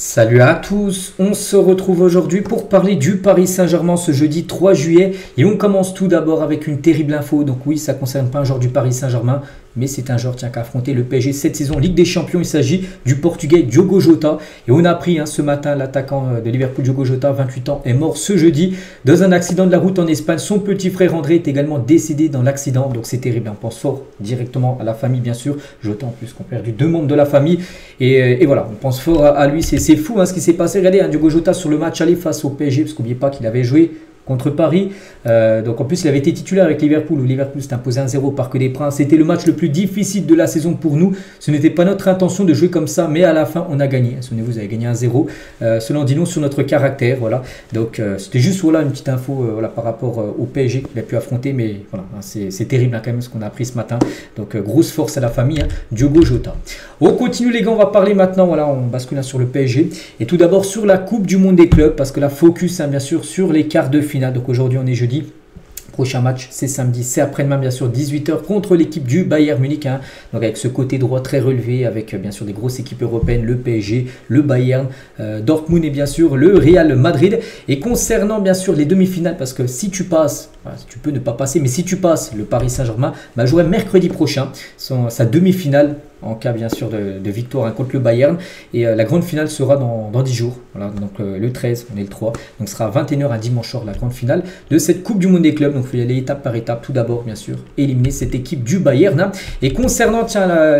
Salut à tous, on se retrouve aujourd'hui pour parler du Paris Saint-Germain ce jeudi 3 juillet et on commence tout d'abord avec une terrible info. Donc oui, ça ne concerne pas un joueur du Paris Saint-Germain, mais c'est un joueur qui a affronté le PSG cette saison Ligue des Champions. Il s'agit du Portugais Diogo Jota et on a appris ce matin l'attaquant de Liverpool Diogo Jota, 28 ans, est mort ce jeudi dans un accident de la route en Espagne. Son petit frère André est également décédé dans l'accident, donc c'est terrible. On pense fort directement à la famille bien sûr. Jota en plus qu'on a perdu 2 membres de la famille et voilà, on pense fort à lui. C'est fou ce qui s'est passé. Regardez Diogo Jota sur le match aller face au PSG, parce qu'oubliez pas qu'il avait joué contre Paris. Donc en plus il avait été titulaire avec Liverpool, où Liverpool s'est imposé 1-0 au Parc des Princes. C'était le match le plus difficile de la saison pour nous. Ce n'était pas notre intention de jouer comme ça, mais à la fin on a gagné. Souvenez-vous, vous avez gagné 1-0. Cela en dit long sur notre caractère. Voilà. Donc c'était juste une petite info par rapport au PSG qu'il a pu affronter. Mais voilà, c'est terrible quand même ce qu'on a appris ce matin. Donc grosse force à la famille, Diogo Jota. On continue les gars, on va parler maintenant, on bascule sur le PSG. Et tout d'abord sur la Coupe du Monde des clubs, parce que la focus bien sûr sur les quarts de finale. Donc aujourd'hui on est jeudi. Prochain match, c'est samedi, c'est après-demain bien sûr, 18 h contre l'équipe du Bayern Munich. Donc avec ce côté droit très relevé, avec bien sûr des grosses équipes européennes, le PSG, le Bayern, Dortmund et bien sûr le Real Madrid. Et concernant bien sûr les demi-finales, parce que si tu passes, tu peux ne pas passer, mais si tu passes le Paris Saint-Germain, jouerait mercredi prochain sa demi-finale, en cas bien sûr de victoire contre le Bayern. Et la grande finale sera dans 10 jours. Voilà, donc le 13, on est le 3. Donc ce sera à 21 h un dimanche soir la grande finale de cette Coupe du Monde des clubs. Donc il faut y aller étape par étape. Tout d'abord bien sûr éliminer cette équipe du Bayern. Et concernant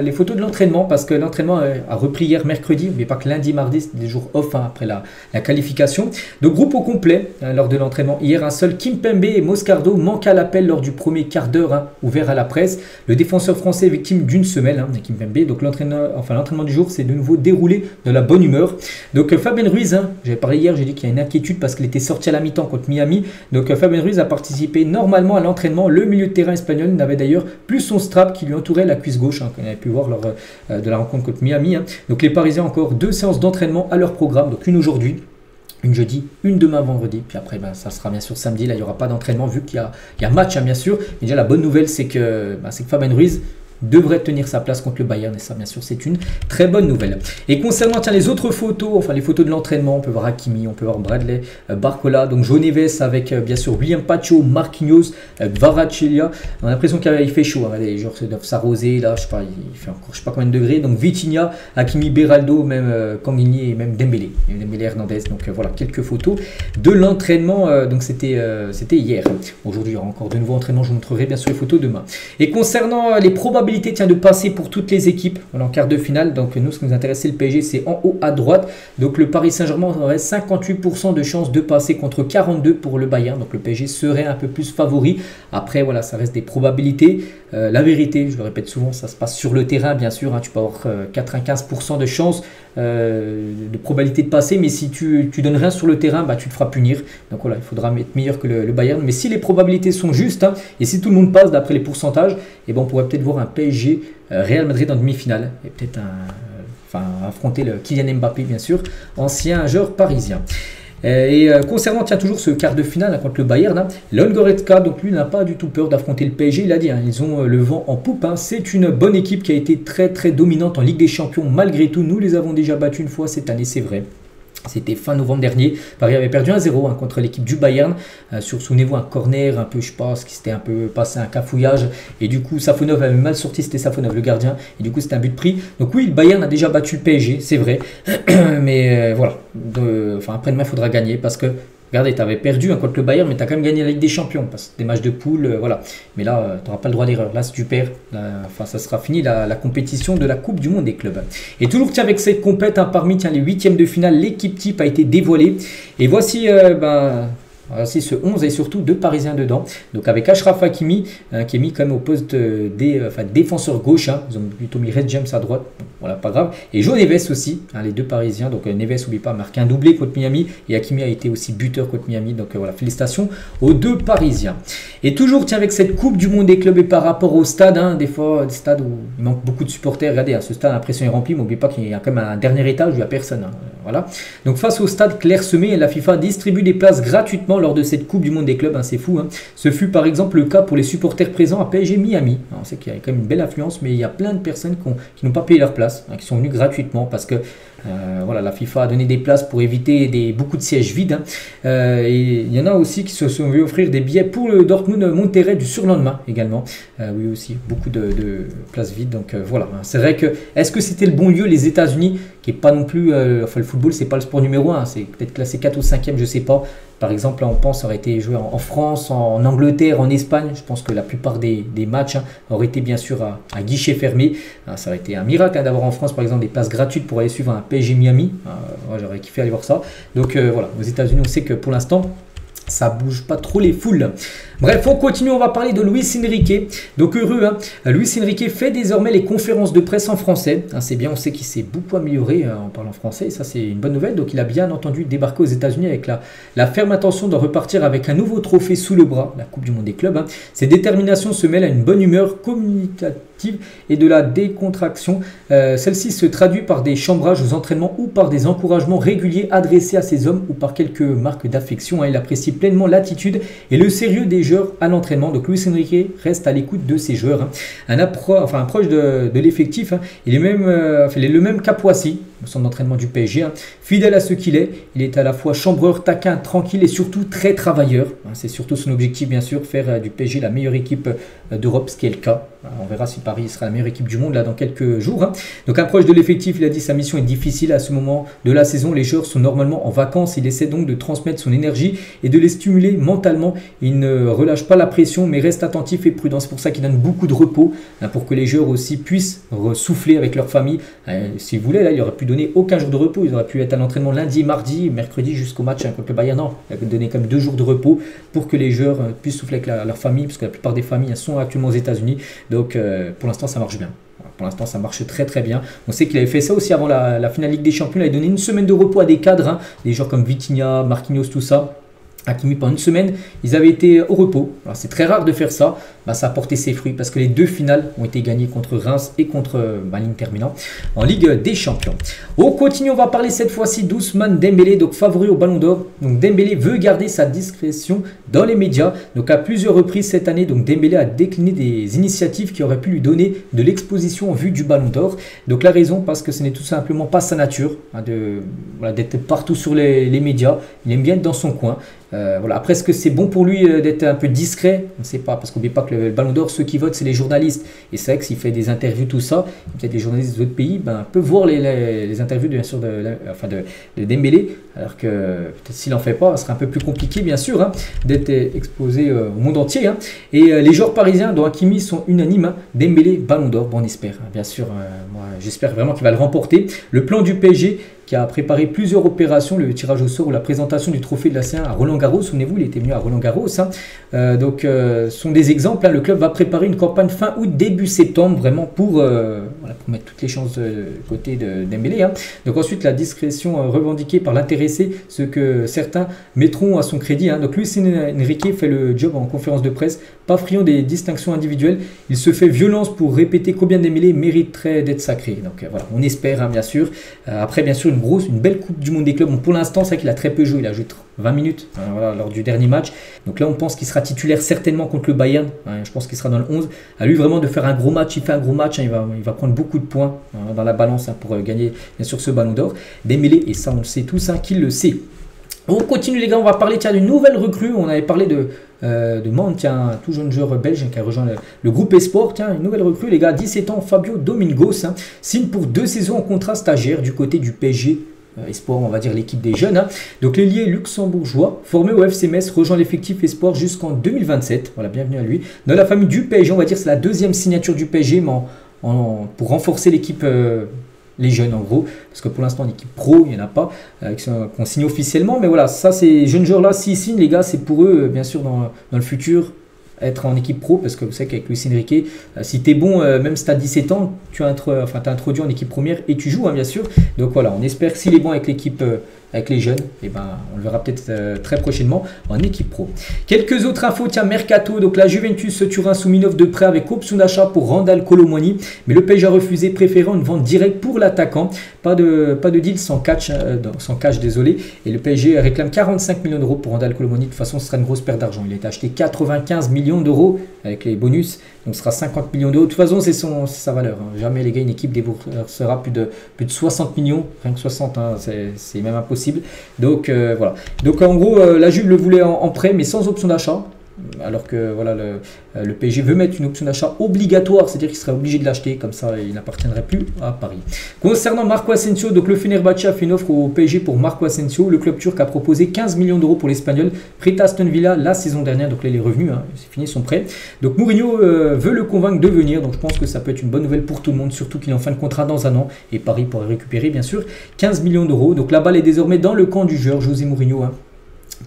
les photos de l'entraînement, parce que l'entraînement a repris hier mercredi. N'oubliez pas que lundi, mardi c'est des jours off après la qualification. Donc groupe au complet lors de l'entraînement. Hier un seul Kimpembe et Moscardo manquent à l'appel lors du premier quart d'heure ouvert à la presse. Le défenseur français est victime d'une semelle, Kimpembe. Donc l'entraînement du jour s'est de nouveau déroulé de la bonne humeur. Donc Fabien Ruiz, j'avais parlé hier, j'ai dit qu'il y a une inquiétude parce qu'il était sorti à la mi-temps contre Miami. Donc Fabien Ruiz a participé normalement à l'entraînement. Le milieu de terrain espagnol n'avait d'ailleurs plus son strap qui lui entourait la cuisse gauche, qu'on avait pu voir lors de la rencontre contre Miami. Donc les Parisiens ont encore 2 séances d'entraînement à leur programme, donc une aujourd'hui, une jeudi, une demain vendredi, puis après ça sera bien sûr samedi. Là il n'y aura pas d'entraînement vu qu'il y a match bien sûr. Mais déjà la bonne nouvelle c'est que Fabien Ruiz devrait tenir sa place contre le Bayern, et ça bien sûr c'est une très bonne nouvelle. Et concernant les autres photos, les photos de l'entraînement, on peut voir Hakimi, on peut voir Bradley Barcola, donc João Neves avec bien sûr William Pacho, Marquinhos, Kvaratskhelia. On a l'impression qu'il fait chaud, les joueurs doivent s'arroser là, je sais pas, il fait encore je sais pas combien de degrés. Donc Vitinha, Hakimi, Beraldo, même Kangini et même Dembélé Hernandez. Donc voilà quelques photos de l'entraînement. Donc c'était hier. Aujourd'hui il y aura encore de nouveaux entraînements, je vous montrerai bien sûr les photos demain. Et concernant les probabilités de passer pour toutes les équipes en quart de finale, donc nous ce qui nous intéresse c'est le PSG, c'est en haut à droite. Donc le Paris Saint-Germain aurait 58% de chances de passer contre 42 pour le Bayern. Donc le PSG serait un peu plus favori. Après voilà, ça reste des probabilités. La vérité, je le répète souvent, ça se passe sur le terrain bien sûr, tu peux avoir 95% de chances de probabilité de passer, mais si tu donnes rien sur le terrain, tu te feras punir. Donc voilà, il faudra être meilleur que le Bayern. Mais si les probabilités sont justes, et si tout le monde passe d'après les pourcentages, et on pourrait peut-être voir un PSG Real Madrid en demi-finale, et peut-être affronter le Kylian Mbappé bien sûr, ancien joueur parisien. Et concernant toujours ce quart de finale contre le Bayern, Leon Goretzka, donc lui n'a pas du tout peur d'affronter le PSG. Il a dit, ils ont le vent en poupe. C'est une bonne équipe qui a été très très dominante en Ligue des Champions malgré tout. Nous les avons déjà battus une fois cette année, c'est vrai. C'était fin novembre dernier. Paris avait perdu 1-0 contre l'équipe du Bayern. Souvenez-vous, un corner, un peu, je pense, qui s'était un peu passé un cafouillage. Et du coup, Safonov avait mal sorti, c'était Safonov le gardien. Et du coup, c'était un but pris. Donc oui, le Bayern a déjà battu le PSG, c'est vrai. Mais voilà. Après-demain, il faudra gagner parce que, regardez, tu avais perdu contre le Bayern, mais tu as quand même gagné la Ligue des Champions. Parce que des matchs de poule, voilà. Mais là, tu n'auras pas le droit d'erreur. Là, si tu perds, ça sera fini la compétition de la Coupe du Monde des clubs. Et toujours, avec cette compète, parmi les 8e de finale, l'équipe type a été dévoilée. Et voici, voici ce 11 et surtout 2 Parisiens dedans. Donc avec Achraf Hakimi, qui est mis quand même au poste défenseur gauche. Ils ont plutôt mis Red James à droite. Voilà, pas grave. Et João Neves aussi, les 2 Parisiens. Donc Neves, n'oublie pas, marqué un doublé contre Miami. Et Hakimi a été aussi buteur contre Miami. Donc voilà, félicitations aux 2 Parisiens. Et toujours, avec cette Coupe du Monde des clubs et par rapport au stade, des fois, des stades où il manque beaucoup de supporters. Regardez, ce stade, l'impression est rempli. Mais n'oubliez pas qu'il y a quand même un dernier étage où il n'y a personne. Voilà. Donc face au stade clairsemé, la FIFA distribue des places gratuitement lors de cette Coupe du Monde des clubs. C'est fou. Ce fut par exemple le cas pour les supporters présents à PSG Miami. On sait qu'il y a quand même une belle affluence, mais il y a plein de personnes qui n'ont pas payé leur place, qui sont venues gratuitement parce que Voilà, la FIFA a donné des places pour éviter beaucoup de sièges vides. Et il y en a aussi qui se sont vu offrir des billets pour le Dortmund Monterrey du surlendemain également. Oui aussi, beaucoup de places vides. Donc voilà, c'est vrai que est-ce que c'était le bon lieu les États-Unis, qui est pas non plus, enfin le football c'est pas le sport numéro 1, c'est peut-être classé 4 ou 5e, je sais pas. Par exemple, là, on pense ça aurait été joué en France, en Angleterre, en Espagne. Je pense que la plupart des matchs auraient été bien sûr à guichet fermé. Ça aurait été un miracle d'avoir en France, par exemple, des places gratuites pour aller suivre un PSG Miami. J'aurais kiffé aller voir ça. Donc voilà, aux États-Unis, on sait que pour l'instant, ça bouge pas trop les foules. Bref, on continue, on va parler de Luis Enrique. Donc heureux, Luis Enrique fait désormais les conférences de presse en français. C'est bien, on sait qu'il s'est beaucoup amélioré en parlant français, et ça c'est une bonne nouvelle. Donc il a bien entendu débarquer aux États-Unis avec la ferme intention de repartir avec un nouveau trophée sous le bras, la Coupe du Monde des clubs. Ses déterminations se mêlent à une bonne humeur communicative et de la décontraction. Celle-ci se traduit par des chambrages aux entraînements ou par des encouragements réguliers adressés à ses hommes ou par quelques marques d'affection. Il apprécie pleinement l'attitude et le sérieux des joueurs à l'entraînement. Donc Luis Enrique reste à l'écoute de ses joueurs. Un proche de l'effectif. Il est le même qu'à Poissy, son entraînement du PSG. Fidèle à ce qu'il est, il est à la fois chambreur, taquin, tranquille et surtout très travailleur. C'est surtout son objectif, bien sûr, faire du PSG la meilleure équipe d'Europe, ce qui est le cas. On verra si Paris sera la meilleure équipe du monde là dans quelques jours. Donc un proche de l'effectif, il a dit sa mission est difficile à ce moment de la saison. Les joueurs sont normalement en vacances. Il essaie donc de transmettre son énergie et de les stimuler mentalement. Il ne relâche pas la pression mais reste attentif et prudent. C'est pour ça qu'il donne beaucoup de repos pour que les joueurs aussi puissent souffler avec leur famille. S'il voulait, là, il aurait pu donner aucun jour de repos. Il aurait pu être à l'entraînement lundi, mardi, mercredi jusqu'au match contre le Bayern. Non, il a donné quand même 2 jours de repos pour que les joueurs puissent souffler avec leur famille, parce que la plupart des familles sont actuellement aux États-Unis. Donc pour l'instant ça marche bien. Pour l'instant, ça marche très très bien. On sait qu'il avait fait ça aussi avant la finale Ligue des Champions. Il avait donné une semaine de repos à des cadres, des joueurs comme Vitinha, Marquinhos, tout ça. Hakimi, pendant une semaine, ils avaient été au repos. C'est très rare de faire ça. Ça a porté ses fruits parce que les 2 finales ont été gagnées contre Reims et contre l'Inter Milan en Ligue des Champions. On continue, on va parler cette fois-ci d'Ousmane Dembélé, donc favori au Ballon d'Or. Donc Dembélé veut garder sa discrétion dans les médias. Donc à plusieurs reprises cette année, donc Dembélé a décliné des initiatives qui auraient pu lui donner de l'exposition en vue du Ballon d'Or. Donc la raison, parce que ce n'est tout simplement pas sa nature d'être partout sur les médias. Il aime bien être dans son coin. Voilà. Après, est-ce que c'est bon pour lui d'être un peu discret? On ne sait pas, parce qu'on n'oublie pas que le Ballon d'Or, ceux qui votent, c'est les journalistes. Et c'est vrai que s'il fait des interviews, tout ça, peut-être les journalistes d'autres pays peuvent voir les interviews bien sûr de Dembélé, alors que peut-être s'il n'en fait pas, ce sera un peu plus compliqué bien sûr d'être exposé au monde entier. Et les joueurs parisiens dont Hakimi sont unanimes, Dembélé, Ballon d'Or, bon, on espère. Bien sûr, moi j'espère vraiment qu'il va le remporter. Le plan du PSG qui a préparé plusieurs opérations, le tirage au sort ou la présentation du trophée de la C1 à Roland-Garros. Souvenez-vous, il était venu à Roland-Garros. Donc, sont des exemples. Le club va préparer une campagne fin août, début septembre, vraiment pour mettre toutes les chances de côté de Dembélé. Donc ensuite, la discrétion revendiquée par l'intéressé, ce que certains mettront à son crédit. Donc Luis Enrique fait le job en conférence de presse, pas friand des distinctions individuelles. Il se fait violence pour répéter combien Dembélé mériterait d'être sacré. Donc voilà, on espère bien sûr. Après, bien sûr, une belle Coupe du Monde des clubs. Bon, pour l'instant, c'est vrai qu'il a très peu joué. Il a joué 20 minutes lors du dernier match. Donc là, on pense qu'il sera titulaire certainement contre le Bayern. Je pense qu'il sera dans le 11. À lui vraiment de faire un gros match. Il fait un gros match. Il va prendre beaucoup de points dans la balance pour gagner bien sûr ce Ballon d'Or. Dembélé, et ça on le sait tous, qu'il le sait. On continue les gars, on va parler d'une nouvelle recrue. On avait parlé de Mante, un tout jeune joueur belge qui a rejoint le groupe Esport. Une nouvelle recrue les gars, 17 ans, Fabio Domingos, signe pour 2 saisons en contrat stagiaire du côté du PSG. Espoir, on va dire l'équipe des jeunes. Donc l'ailier luxembourgeois, formé au FC Metz, rejoint l'effectif Espoir jusqu'en 2027. Voilà, bienvenue à lui. Dans la famille du PSG, on va dire c'est la 2e signature du PSG, mais pour renforcer l'équipe, les jeunes en gros, parce que pour l'instant l'équipe pro, il n'y en a pas, qu'on signe officiellement. Mais voilà, ça ces jeunes joueurs-là, s'ils signent les gars, c'est pour eux, bien sûr, dans le futur, être en équipe pro, parce que vous savez qu'avec Luis Enrique, si tu es bon, même si tu as 17 ans, tu as introduit en équipe première et tu joues, bien sûr. Donc voilà, on espère que s'il est bon avec l'équipe avec les jeunes. Et ben, on le verra peut-être très prochainement en équipe pro. Quelques autres infos, tiens, Mercato. Donc la Juventus Turin soumis une offre de prêt avec option d'achat pour Randal Kolo Muani, mais le PSG a refusé, préférant une vente directe pour l'attaquant. Pas de deal sans cash, désolé. Et le PSG réclame 45 millions d'euros pour Randal Kolo Muani. De toute façon, ce sera une grosse perte d'argent. Il a été acheté 95 millions d'euros avec les bonus, donc ce sera 50 millions d'euros. De toute façon, c'est sa valeur. Hein. Jamais les gars, une équipe déboursera plus de 60 millions, rien que 60, hein, c'est même impossible. Donc voilà. Donc en gros, la Juve le voulait en prêt, mais sans option d'achat. Alors que voilà, le PSG veut mettre une option d'achat obligatoire, c'est-à-dire qu'il serait obligé de l'acheter, comme ça il n'appartiendrait plus à Paris. Concernant Marco Asensio, donc le Fenerbahçe a fait une offre au PSG pour Marco Asensio. Le club turc a proposé 15 millions d'euros pour l'Espagnol, prêté à Aston Villa la saison dernière, donc là il est revenu, hein, c'est fini son prêt. Donc Mourinho veut le convaincre de venir, donc je pense que ça peut être une bonne nouvelle pour tout le monde, surtout qu'il est en fin de contrat dans un an, et Paris pourrait récupérer bien sûr 15 millions d'euros. Donc la balle est désormais dans le camp du joueur José Mourinho, hein.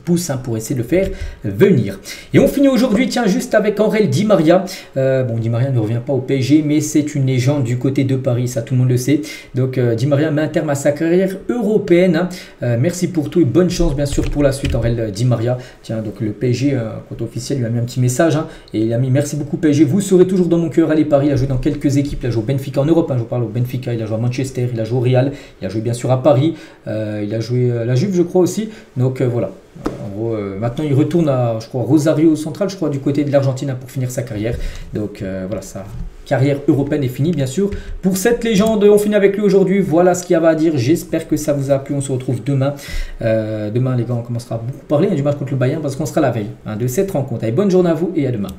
Pousse pour essayer de le faire venir. Et on finit aujourd'hui, tiens, juste avec Angel Di Maria. Bon, Di Maria ne revient pas au PSG, mais c'est une légende du côté de Paris, ça tout le monde le sait. Donc Di Maria met un terme à sa carrière européenne. Merci pour tout et bonne chance bien sûr pour la suite, Angel Di Maria. Tiens, donc le PSG, compte officiel, lui a mis un petit message, hein, et il a mis merci beaucoup PSG, vous serez toujours dans mon cœur. Allez Paris, il a joué dans quelques équipes, il a joué au Benfica en Europe, hein, je parle au Benfica, il a joué à Manchester, il a joué au Real, il a joué bien sûr à Paris, il a joué à la Juve je crois aussi. Donc voilà. En gros, maintenant il retourne à, je crois, Rosario Central, je crois, du côté de l'Argentine pour finir sa carrière. Donc voilà, sa carrière européenne est finie, bien sûr. Pour cette légende, on finit avec lui aujourd'hui. Voilà ce qu'il y avait à dire. J'espère que ça vous a plu. On se retrouve demain. Demain, les gars, on commencera à beaucoup parler du match contre le Bayern parce qu'on sera la veille, hein, de cette rencontre. Allez, bonne journée à vous et à demain.